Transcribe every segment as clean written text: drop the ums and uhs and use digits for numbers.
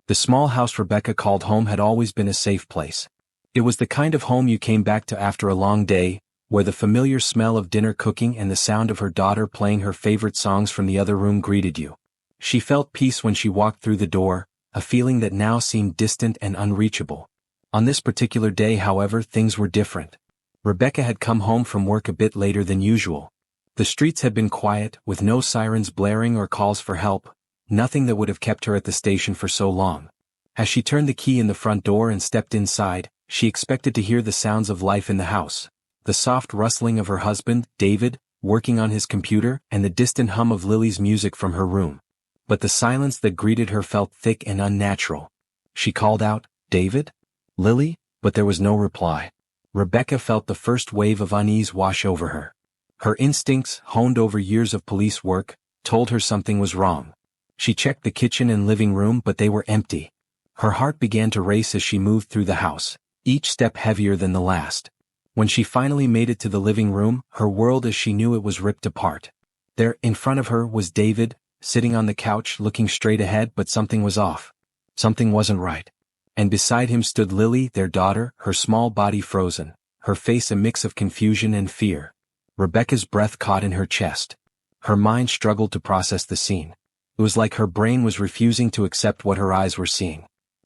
The small house Rebecca called home had always been a safe place. It was the kind of home you came back to after a long day, where the familiar smell of dinner cooking and the sound of her daughter playing her favorite songs from the other room greeted you. She felt peace when she walked through the door, a feeling that now seemed distant and unreachable. On this particular day, however, things were different. Rebecca had come home from work a bit later than usual. The streets had been quiet, with no sirens blaring or calls for help, nothing that would have kept her at the station for so long. As she turned the key in the front door and stepped inside, she expected to hear the sounds of life in the house. The soft rustling of her husband, David, working on his computer, and the distant hum of Lily's music from her room. But the silence that greeted her felt thick and unnatural. She called out, "David? Lily?" But there was no reply. Rebecca felt the first wave of unease wash over her. Her instincts, honed over years of police work, told her something was wrong. She checked the kitchen and living room, but they were empty. Her heart began to race as she moved through the house, each step heavier than the last. When she finally made it to the living room, her world as she knew it was ripped apart. There, in front of her, was David, sitting on the couch looking straight ahead, but something was off. Something wasn't right. And beside him stood Lily, their daughter, her small body frozen, her face a mix of confusion and fear. Rebecca's breath caught in her chest. Her mind struggled to process the scene. It was like her brain was refusing to accept what her eyes were seeing.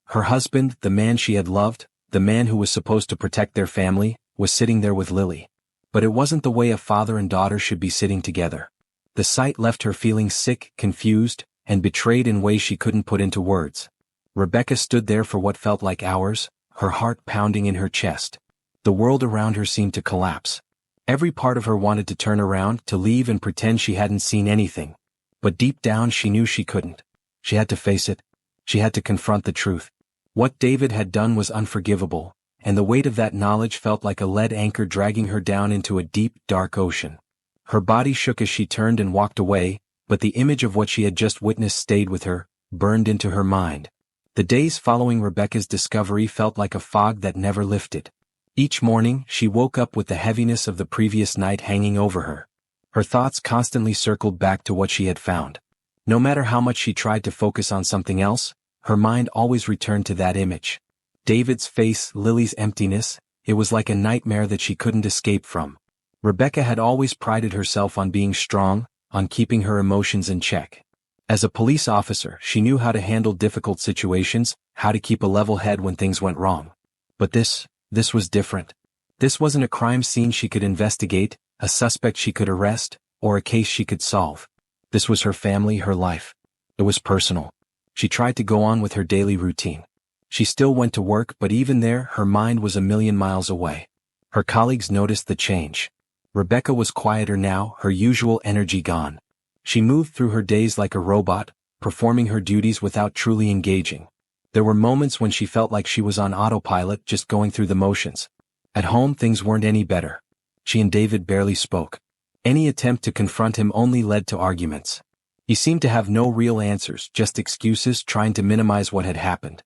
Her husband, the man she had loved, the man who was supposed to protect their family, was sitting there with Lily. But it wasn't the way a father and daughter should be sitting together. The sight left her feeling sick, confused, and betrayed in ways she couldn't put into words. Rebecca stood there for what felt like hours, her heart pounding in her chest. The world around her seemed to collapse. Every part of her wanted to turn around, to leave and pretend she hadn't seen anything. But deep down she knew she couldn't. She had to face it. She had to confront the truth. What David had done was unforgivable, and the weight of that knowledge felt like a lead anchor dragging her down into a deep, dark ocean. Her body shook as she turned and walked away, but the image of what she had just witnessed stayed with her, burned into her mind. The days following Rebecca's discovery felt like a fog that never lifted. Each morning, she woke up with the heaviness of the previous night hanging over her. Her thoughts constantly circled back to what she had found. No matter how much she tried to focus on something else, her mind always returned to that image. David's face, Lily's emptiness, it was like a nightmare that she couldn't escape from. Rebecca had always prided herself on being strong, on keeping her emotions in check. As a police officer, she knew how to handle difficult situations, how to keep a level head when things went wrong. But this was different. This wasn't a crime scene she could investigate, a suspect she could arrest, or a case she could solve. This was her family, her life. It was personal. She tried to go on with her daily routine. She still went to work, but even there, her mind was a million miles away. Her colleagues noticed the change. Rebecca was quieter now, her usual energy gone. She moved through her days like a robot, performing her duties without truly engaging. There were moments when she felt like she was on autopilot, just going through the motions. At home, things weren't any better. She and David barely spoke. Any attempt to confront him only led to arguments. He seemed to have no real answers, just excuses, trying to minimize what had happened.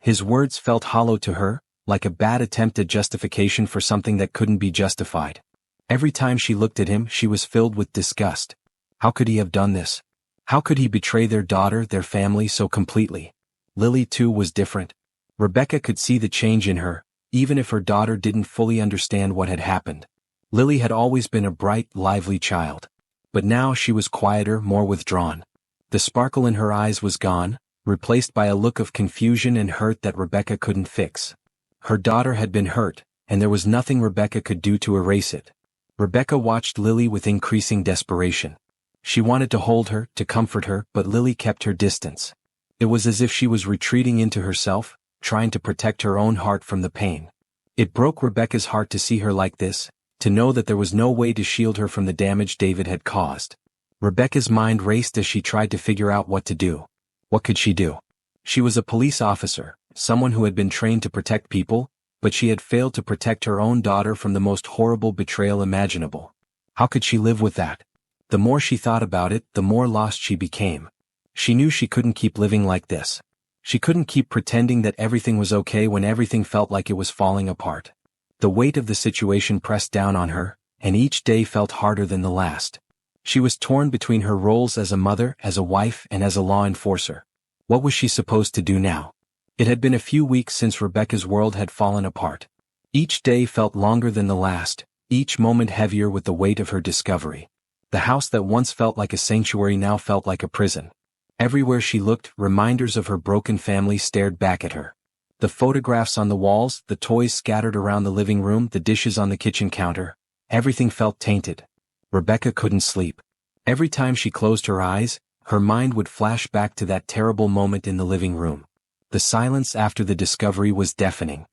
His words felt hollow to her, like a bad attempt at justification for something that couldn't be justified. Every time she looked at him, she was filled with disgust. How could he have done this? How could he betray their daughter, their family, so completely? Lily, too, was different. Rebecca could see the change in her, even if her daughter didn't fully understand what had happened. Lily had always been a bright, lively child. But now she was quieter, more withdrawn. The sparkle in her eyes was gone, replaced by a look of confusion and hurt that Rebecca couldn't fix. Her daughter had been hurt, and there was nothing Rebecca could do to erase it. Rebecca watched Lily with increasing desperation. She wanted to hold her, to comfort her, but Lily kept her distance. It was as if she was retreating into herself, trying to protect her own heart from the pain. It broke Rebecca's heart to see her like this, to know that there was no way to shield her from the damage David had caused. Rebecca's mind raced as she tried to figure out what to do. What could she do? She was a police officer, someone who had been trained to protect people, but she had failed to protect her own daughter from the most horrible betrayal imaginable. How could she live with that? The more she thought about it, the more lost she became. She knew she couldn't keep living like this. She couldn't keep pretending that everything was okay when everything felt like it was falling apart. The weight of the situation pressed down on her, and each day felt harder than the last. She was torn between her roles as a mother, as a wife, and as a law enforcer. What was she supposed to do now? It had been a few weeks since Rebecca's world had fallen apart. Each day felt longer than the last, each moment heavier with the weight of her discovery. The house that once felt like a sanctuary now felt like a prison. Everywhere she looked, reminders of her broken family stared back at her. The photographs on the walls, the toys scattered around the living room, the dishes on the kitchen counter, everything felt tainted. Rebecca couldn't sleep. Every time she closed her eyes, her mind would flash back to that terrible moment in the living room. The silence after the discovery was deafening.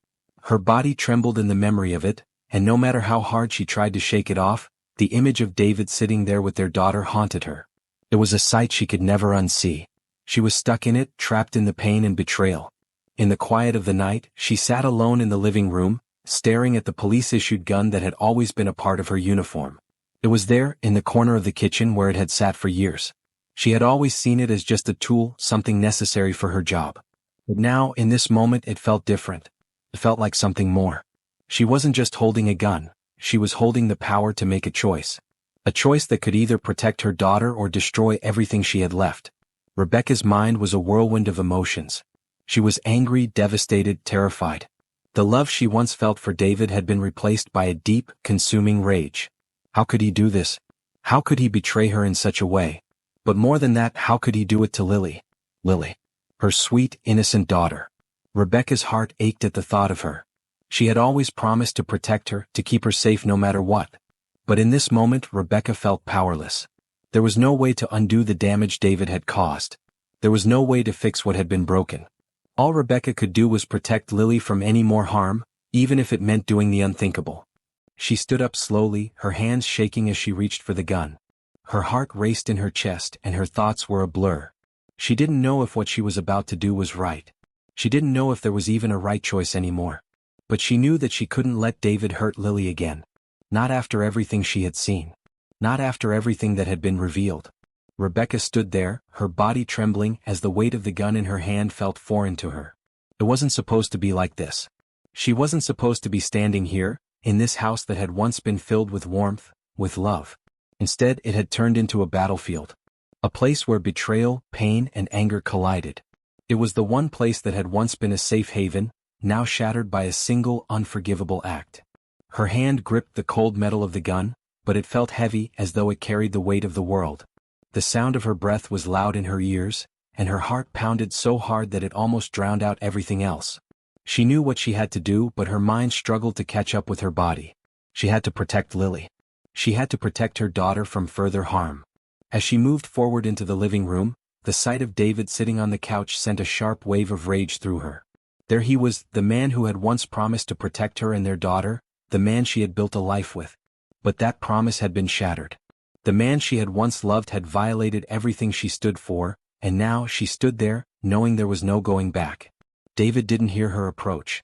Her body trembled in the memory of it, and no matter how hard she tried to shake it off, the image of David sitting there with their daughter haunted her. It was a sight she could never unsee. She was stuck in it, trapped in the pain and betrayal. In the quiet of the night, she sat alone in the living room, staring at the police-issued gun that had always been a part of her uniform. It was there, in the corner of the kitchen where it had sat for years. She had always seen it as just a tool, something necessary for her job. But now, in this moment, it felt different. It felt like something more. She wasn't just holding a gun, she was holding the power to make a choice. A choice that could either protect her daughter or destroy everything she had left. Rebecca's mind was a whirlwind of emotions. She was angry, devastated, terrified. The love she once felt for David had been replaced by a deep, consuming rage. How could he do this? How could he betray her in such a way? But more than that, how could he do it to Lily? Lily. Her sweet, innocent daughter. Rebecca's heart ached at the thought of her. She had always promised to protect her, to keep her safe no matter what. But in this moment, Rebecca felt powerless. There was no way to undo the damage David had caused. There was no way to fix what had been broken. All Rebecca could do was protect Lily from any more harm, even if it meant doing the unthinkable. She stood up slowly, her hands shaking as she reached for the gun. Her heart raced in her chest and her thoughts were a blur. She didn't know if what she was about to do was right. She didn't know if there was even a right choice anymore. But she knew that she couldn't let David hurt Lily again. Not after everything she had seen. Not after everything that had been revealed. Rebecca stood there, her body trembling as the weight of the gun in her hand felt foreign to her. It wasn't supposed to be like this. She wasn't supposed to be standing here, in this house that had once been filled with warmth, with love. Instead, it had turned into a battlefield. A place where betrayal, pain, and anger collided. It was the one place that had once been a safe haven, now shattered by a single, unforgivable act. Her hand gripped the cold metal of the gun, but it felt heavy as though it carried the weight of the world. The sound of her breath was loud in her ears, and her heart pounded so hard that it almost drowned out everything else. She knew what she had to do, but her mind struggled to catch up with her body. She had to protect Lily. She had to protect her daughter from further harm. As she moved forward into the living room, the sight of David sitting on the couch sent a sharp wave of rage through her. There he was, the man who had once promised to protect her and their daughter, the man she had built a life with. But that promise had been shattered. The man she had once loved had violated everything she stood for, and now she stood there, knowing there was no going back. David didn't hear her approach.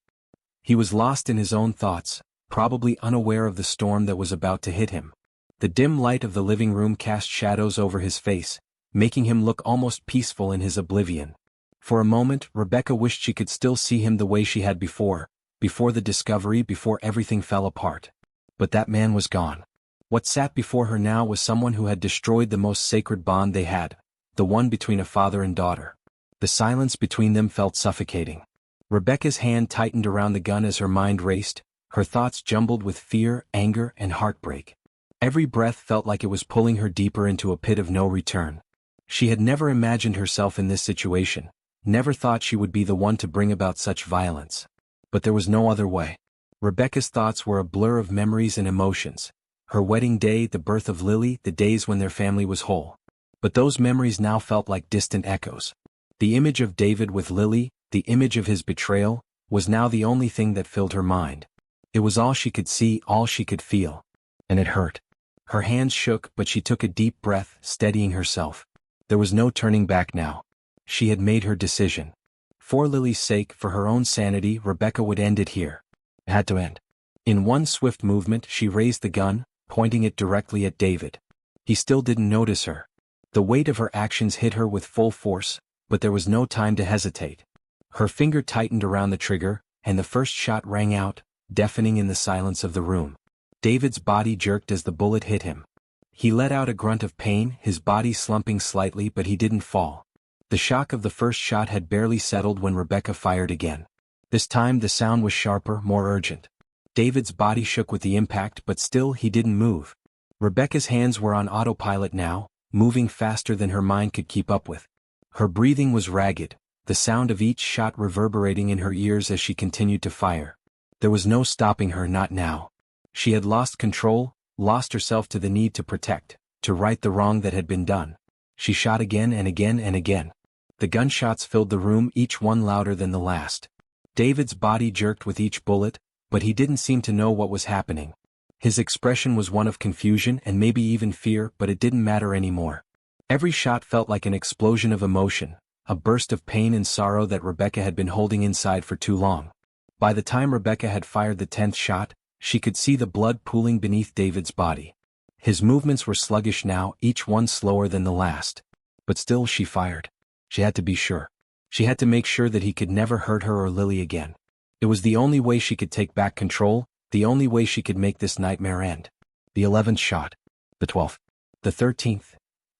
He was lost in his own thoughts, probably unaware of the storm that was about to hit him. The dim light of the living room cast shadows over his face, making him look almost peaceful in his oblivion. For a moment, Rebecca wished she could still see him the way she had before the discovery, before everything fell apart. But that man was gone. What sat before her now was someone who had destroyed the most sacred bond they had, the one between a father and daughter. The silence between them felt suffocating. Rebecca's hand tightened around the gun as her mind raced, her thoughts jumbled with fear, anger, and heartbreak. Every breath felt like it was pulling her deeper into a pit of no return. She had never imagined herself in this situation, never thought she would be the one to bring about such violence. But there was no other way. Rebecca's thoughts were a blur of memories and emotions. Her wedding day, the birth of Lily, the days when their family was whole. But those memories now felt like distant echoes. The image of David with Lily, the image of his betrayal, was now the only thing that filled her mind. It was all she could see, all she could feel. And it hurt. Her hands shook, but she took a deep breath, steadying herself. There was no turning back now. She had made her decision. For Lily's sake, for her own sanity, Rebecca would end it here. It had to end. In one swift movement, she raised the gun, pointing it directly at David. He still didn't notice her. The weight of her actions hit her with full force, but there was no time to hesitate. Her finger tightened around the trigger, and the first shot rang out, deafening in the silence of the room. David's body jerked as the bullet hit him. He let out a grunt of pain, his body slumping slightly, but he didn't fall. The shock of the first shot had barely settled when Rebecca fired again. This time the sound was sharper, more urgent. David's body shook with the impact, but still he didn't move. Rebecca's hands were on autopilot now, moving faster than her mind could keep up with. Her breathing was ragged, the sound of each shot reverberating in her ears as she continued to fire. There was no stopping her, not now. She had lost control, lost herself to the need to protect, to right the wrong that had been done. She shot again and again and again. The gunshots filled the room, each one louder than the last. David's body jerked with each bullet, but he didn't seem to know what was happening. His expression was one of confusion and maybe even fear, but it didn't matter anymore. Every shot felt like an explosion of emotion, a burst of pain and sorrow that Rebecca had been holding inside for too long. By the time Rebecca had fired the 10th shot, she could see the blood pooling beneath David's body. His movements were sluggish now, each one slower than the last. But still she fired. She had to be sure. She had to make sure that he could never hurt her or Lily again. It was the only way she could take back control, the only way she could make this nightmare end. The 11th shot. The 12th. The 13th.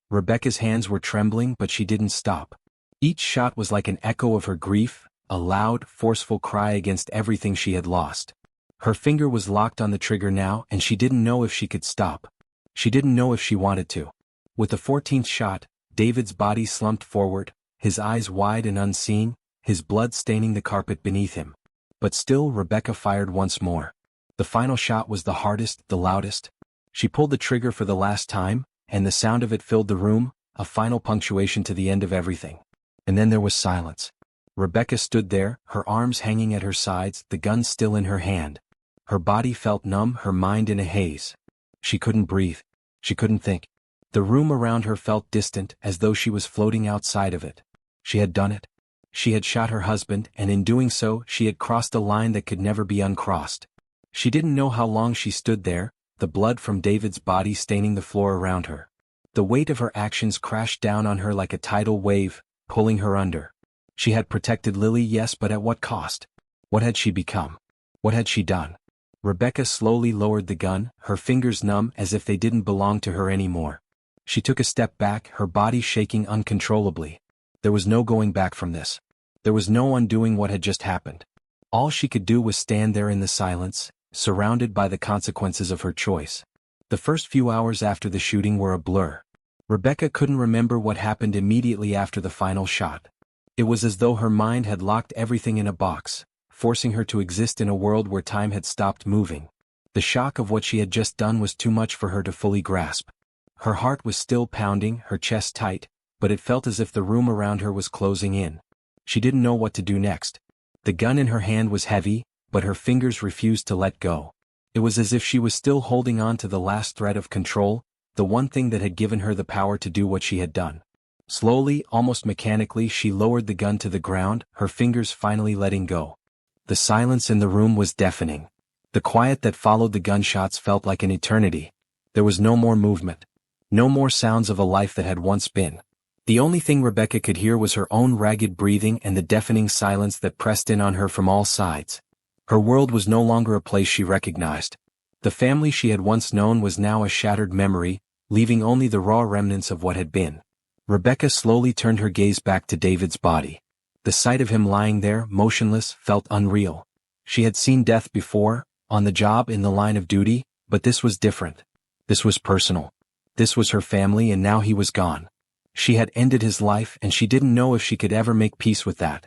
Rebecca's hands were trembling, but she didn't stop. Each shot was like an echo of her grief, a loud, forceful cry against everything she had lost. Her finger was locked on the trigger now, and she didn't know if she could stop. She didn't know if she wanted to. With the 14th shot, David's body slumped forward, his eyes wide and unseen, his blood staining the carpet beneath him. But still Rebecca fired once more. The final shot was the hardest, the loudest. She pulled the trigger for the last time, and the sound of it filled the room, a final punctuation to the end of everything. And then there was silence. Rebecca stood there, her arms hanging at her sides, the gun still in her hand. Her body felt numb, her mind in a haze. She couldn't breathe. She couldn't think. The room around her felt distant, as though she was floating outside of it. She had done it. She had shot her husband, and in doing so, she had crossed a line that could never be uncrossed. She didn't know how long she stood there, the blood from David's body staining the floor around her. The weight of her actions crashed down on her like a tidal wave, pulling her under. She had protected Lily, yes, but at what cost? What had she become? What had she done? Rebecca slowly lowered the gun, her fingers numb as if they didn't belong to her anymore. She took a step back, her body shaking uncontrollably. There was no going back from this. There was no undoing what had just happened. All she could do was stand there in the silence, surrounded by the consequences of her choice. The first few hours after the shooting were a blur. Rebecca couldn't remember what happened immediately after the final shot. It was as though her mind had locked everything in a box, forcing her to exist in a world where time had stopped moving. The shock of what she had just done was too much for her to fully grasp. Her heart was still pounding, her chest tight, but it felt as if the room around her was closing in. She didn't know what to do next. The gun in her hand was heavy, but her fingers refused to let go. It was as if she was still holding on to the last thread of control, the one thing that had given her the power to do what she had done. Slowly, almost mechanically, she lowered the gun to the ground, her fingers finally letting go. The silence in the room was deafening. The quiet that followed the gunshots felt like an eternity. There was no more movement. No more sounds of a life that had once been. The only thing Rebecca could hear was her own ragged breathing and the deafening silence that pressed in on her from all sides. Her world was no longer a place she recognized. The family she had once known was now a shattered memory, leaving only the raw remnants of what had been. Rebecca slowly turned her gaze back to David's body. The sight of him lying there, motionless, felt unreal. She had seen death before, on the job, in the line of duty, but this was different. This was personal. This was her family, and now he was gone. She had ended his life, and she didn't know if she could ever make peace with that.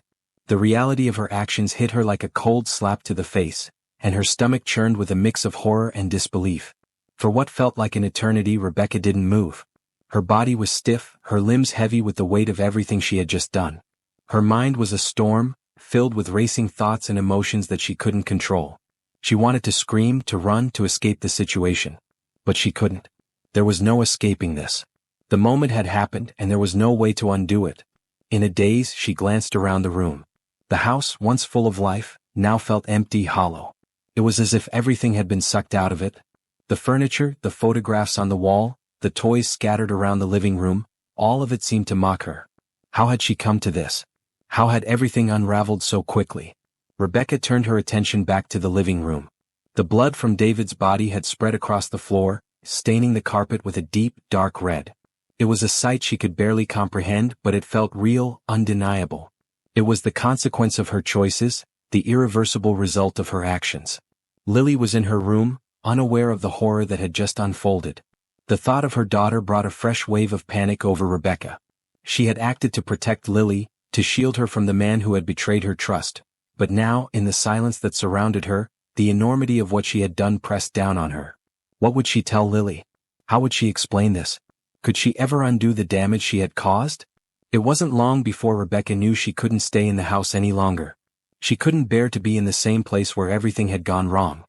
The reality of her actions hit her like a cold slap to the face, and her stomach churned with a mix of horror and disbelief. For what felt like an eternity, Rebecca didn't move. Her body was stiff, her limbs heavy with the weight of everything she had just done. Her mind was a storm, filled with racing thoughts and emotions that she couldn't control. She wanted to scream, to run, to escape the situation. But she couldn't. There was no escaping this. The moment had happened, and there was no way to undo it. In a daze, she glanced around the room. The house, once full of life, now felt empty, hollow. It was as if everything had been sucked out of it. The furniture, the photographs on the wall, the toys scattered around the living room, all of it seemed to mock her. How had she come to this? How had everything unraveled so quickly? Rebecca turned her attention back to the living room. The blood from David's body had spread across the floor, staining the carpet with a deep, dark red. It was a sight she could barely comprehend, but it felt real, undeniable. It was the consequence of her choices, the irreversible result of her actions. Lily was in her room, unaware of the horror that had just unfolded. The thought of her daughter brought a fresh wave of panic over Rebecca. She had acted to protect Lily, to shield her from the man who had betrayed her trust. But now, in the silence that surrounded her, the enormity of what she had done pressed down on her. What would she tell Lily? How would she explain this? Could she ever undo the damage she had caused? It wasn't long before Rebecca knew she couldn't stay in the house any longer. She couldn't bear to be in the same place where everything had gone wrong.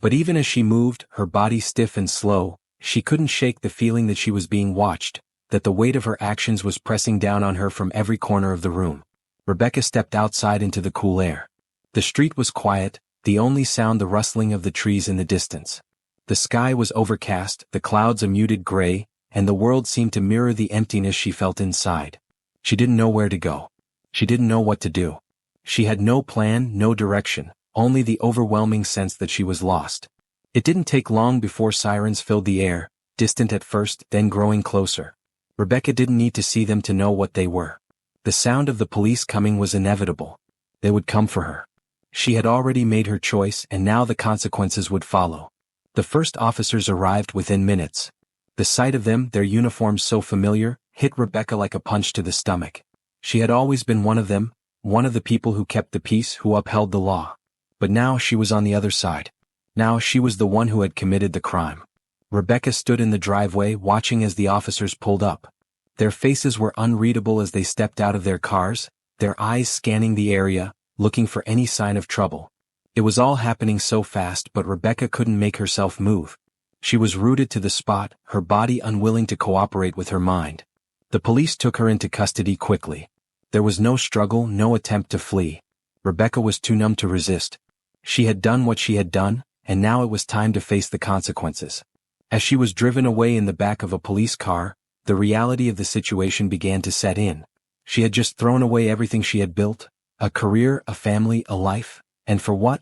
But even as she moved, her body stiff and slow, she couldn't shake the feeling that she was being watched, that the weight of her actions was pressing down on her from every corner of the room. Rebecca stepped outside into the cool air. The street was quiet, the only sound the rustling of the trees in the distance. The sky was overcast, the clouds a muted gray, and the world seemed to mirror the emptiness she felt inside. She didn't know where to go. She didn't know what to do. She had no plan, no direction, only the overwhelming sense that she was lost. It didn't take long before sirens filled the air, distant at first, then growing closer. Rebecca didn't need to see them to know what they were. The sound of the police coming was inevitable. They would come for her. She had already made her choice, and now the consequences would follow. The first officers arrived within minutes. The sight of them, their uniforms so familiar, hit Rebecca like a punch to the stomach. She had always been one of them, one of the people who kept the peace, who upheld the law. But now she was on the other side. Now she was the one who had committed the crime. Rebecca stood in the driveway watching as the officers pulled up. Their faces were unreadable as they stepped out of their cars, their eyes scanning the area, looking for any sign of trouble. It was all happening so fast, but Rebecca couldn't make herself move. She was rooted to the spot, her body unwilling to cooperate with her mind. The police took her into custody quickly. There was no struggle, no attempt to flee. Rebecca was too numb to resist. She had done what she had done, and now it was time to face the consequences. As she was driven away in the back of a police car, the reality of the situation began to set in. She had just thrown away everything she had built, a career, a family, a life. And for what?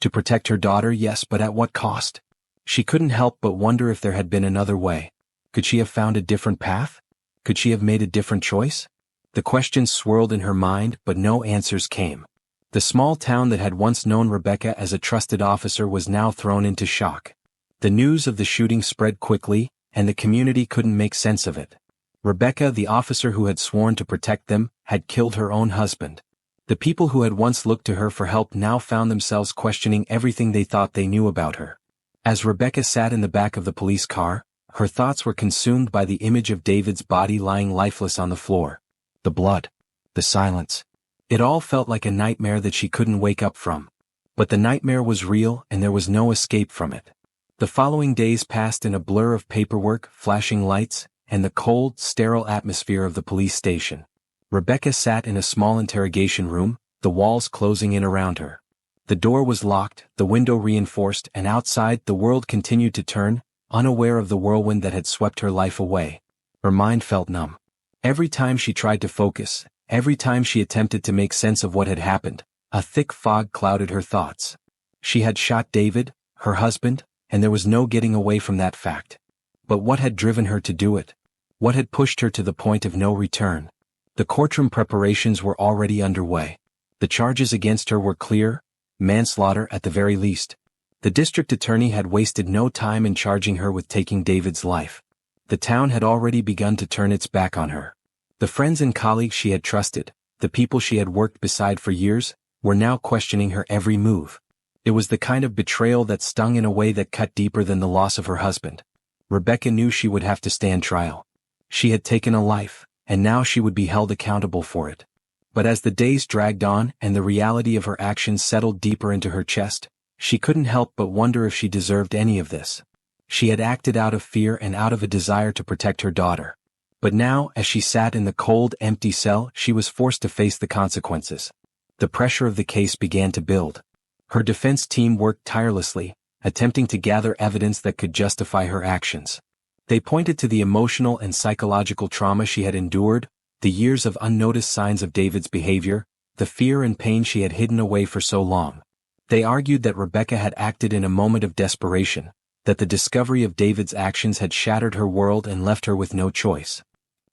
To protect her daughter, yes, but at what cost? She couldn't help but wonder if there had been another way. Could she have found a different path? Could she have made a different choice? The questions swirled in her mind, but no answers came. The small town that had once known Rebecca as a trusted officer was now thrown into shock. The news of the shooting spread quickly, and the community couldn't make sense of it. Rebecca, the officer who had sworn to protect them, had killed her own husband. The people who had once looked to her for help now found themselves questioning everything they thought they knew about her. As Rebecca sat in the back of the police car, her thoughts were consumed by the image of David's body lying lifeless on the floor. The blood. The silence. It all felt like a nightmare that she couldn't wake up from. But the nightmare was real, and there was no escape from it. The following days passed in a blur of paperwork, flashing lights, and the cold, sterile atmosphere of the police station. Rebecca sat in a small interrogation room, the walls closing in around her. The door was locked, the window reinforced, and outside the world continued to turn, unaware of the whirlwind that had swept her life away. Her mind felt numb. Every time she tried to focus, every time she attempted to make sense of what had happened, a thick fog clouded her thoughts. She had shot David, her husband, and there was no getting away from that fact. But what had driven her to do it? What had pushed her to the point of no return? The courtroom preparations were already underway. The charges against her were clear, manslaughter at the very least. The district attorney had wasted no time in charging her with taking David's life. The town had already begun to turn its back on her. The friends and colleagues she had trusted, the people she had worked beside for years, were now questioning her every move. It was the kind of betrayal that stung in a way that cut deeper than the loss of her husband. Rebecca knew she would have to stand trial. She had taken a life, and now she would be held accountable for it. But as the days dragged on and the reality of her actions settled deeper into her chest, she couldn't help but wonder if she deserved any of this. She had acted out of fear and out of a desire to protect her daughter. But now, as she sat in the cold, empty cell, she was forced to face the consequences. The pressure of the case began to build. Her defense team worked tirelessly, attempting to gather evidence that could justify her actions. They pointed to the emotional and psychological trauma she had endured, the years of unnoticed signs of David's behavior, the fear and pain she had hidden away for so long. They argued that Rebecca had acted in a moment of desperation, that the discovery of David's actions had shattered her world and left her with no choice.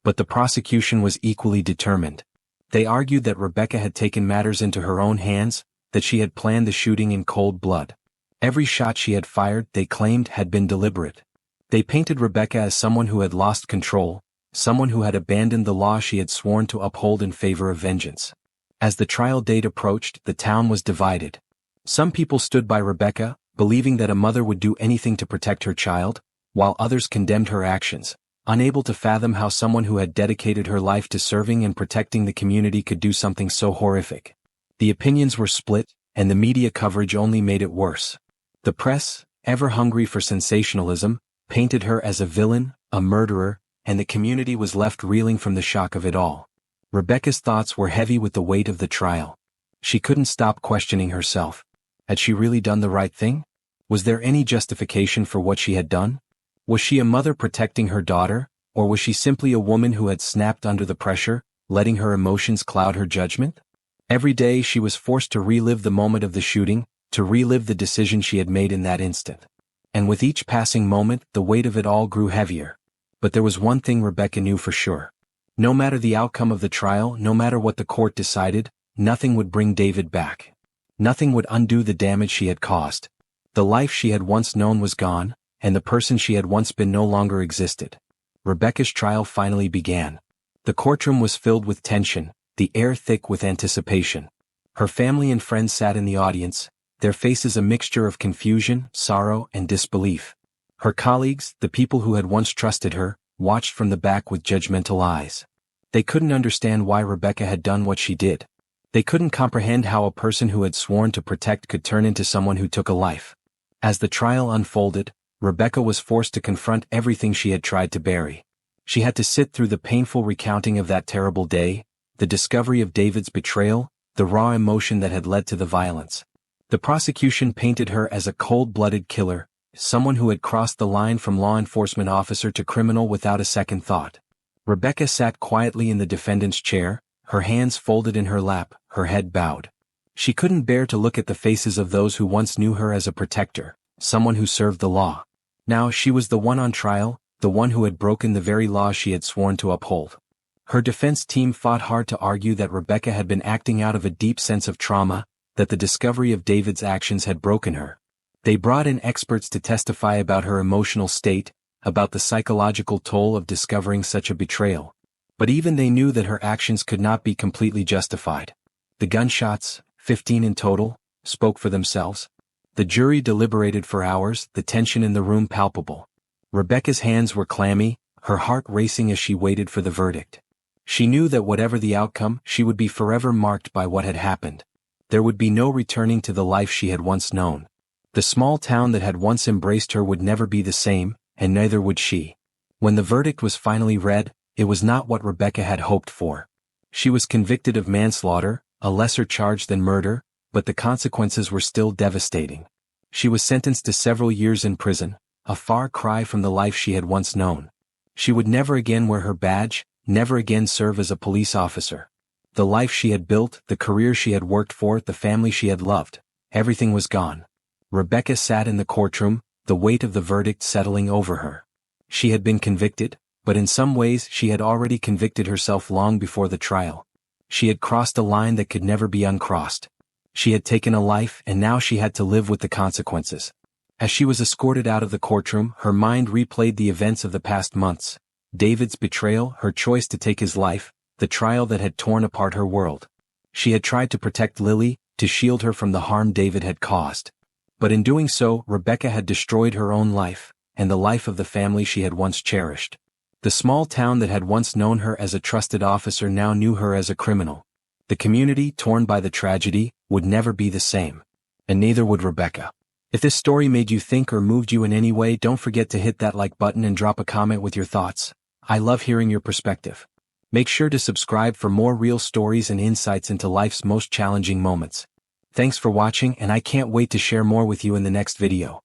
But the prosecution was equally determined. They argued that Rebecca had taken matters into her own hands, that she had planned the shooting in cold blood. Every shot she had fired, they claimed, had been deliberate. They painted Rebecca as someone who had lost control, someone who had abandoned the law she had sworn to uphold in favor of vengeance. As the trial date approached, the town was divided. Some people stood by Rebecca, believing that a mother would do anything to protect her child, while others condemned her actions, unable to fathom how someone who had dedicated her life to serving and protecting the community could do something so horrific. The opinions were split, and the media coverage only made it worse. The press, ever hungry for sensationalism, painted her as a villain, a murderer, and the community was left reeling from the shock of it all. Rebecca's thoughts were heavy with the weight of the trial. She couldn't stop questioning herself. Had she really done the right thing? Was there any justification for what she had done? Was she a mother protecting her daughter, or was she simply a woman who had snapped under the pressure, letting her emotions cloud her judgment? Every day she was forced to relive the moment of the shooting, to relive the decision she had made in that instant. And with each passing moment, the weight of it all grew heavier. But there was one thing Rebecca knew for sure. No matter the outcome of the trial, no matter what the court decided, nothing would bring David back. Nothing would undo the damage she had caused. The life she had once known was gone, and the person she had once been no longer existed. Rebecca's trial finally began. The courtroom was filled with tension, the air thick with anticipation. Her family and friends sat in the audience, their faces a mixture of confusion, sorrow, and disbelief. Her colleagues, the people who had once trusted her, watched from the back with judgmental eyes. They couldn't understand why Rebecca had done what she did. They couldn't comprehend how a person who had sworn to protect could turn into someone who took a life. As the trial unfolded, Rebecca was forced to confront everything she had tried to bury. She had to sit through the painful recounting of that terrible day, the discovery of David's betrayal, the raw emotion that had led to the violence. The prosecution painted her as a cold-blooded killer, someone who had crossed the line from law enforcement officer to criminal without a second thought. Rebecca sat quietly in the defendant's chair, her hands folded in her lap, her head bowed. She couldn't bear to look at the faces of those who once knew her as a protector, someone who served the law. Now she was the one on trial, the one who had broken the very law she had sworn to uphold. Her defense team fought hard to argue that Rebecca had been acting out of a deep sense of trauma, that the discovery of David's actions had broken her. They brought in experts to testify about her emotional state, about the psychological toll of discovering such a betrayal. But even they knew that her actions could not be completely justified. The gunshots, 15 in total, spoke for themselves. The jury deliberated for hours, the tension in the room palpable. Rebecca's hands were clammy, her heart racing as she waited for the verdict. She knew that whatever the outcome, she would be forever marked by what had happened. There would be no returning to the life she had once known. The small town that had once embraced her would never be the same, and neither would she. When the verdict was finally read, it was not what Rebecca had hoped for. She was convicted of manslaughter, a lesser charge than murder, but the consequences were still devastating. She was sentenced to several years in prison, a far cry from the life she had once known. She would never again wear her badge, never again serve as a police officer. The life she had built, the career she had worked for, the family she had loved, everything was gone. Rebecca sat in the courtroom, the weight of the verdict settling over her. She had been convicted, but in some ways she had already convicted herself long before the trial. She had crossed a line that could never be uncrossed. She had taken a life, and now she had to live with the consequences. As she was escorted out of the courtroom, her mind replayed the events of the past months. David's betrayal, her choice to take his life, the trial that had torn apart her world. She had tried to protect Lily, to shield her from the harm David had caused. But in doing so, Rebecca had destroyed her own life, and the life of the family she had once cherished. The small town that had once known her as a trusted officer now knew her as a criminal. The community, torn by the tragedy, would never be the same. And neither would Rebecca. If this story made you think or moved you in any way, don't forget to hit that like button and drop a comment with your thoughts. I love hearing your perspective. Make sure to subscribe for more real stories and insights into life's most challenging moments. Thanks for watching, and I can't wait to share more with you in the next video.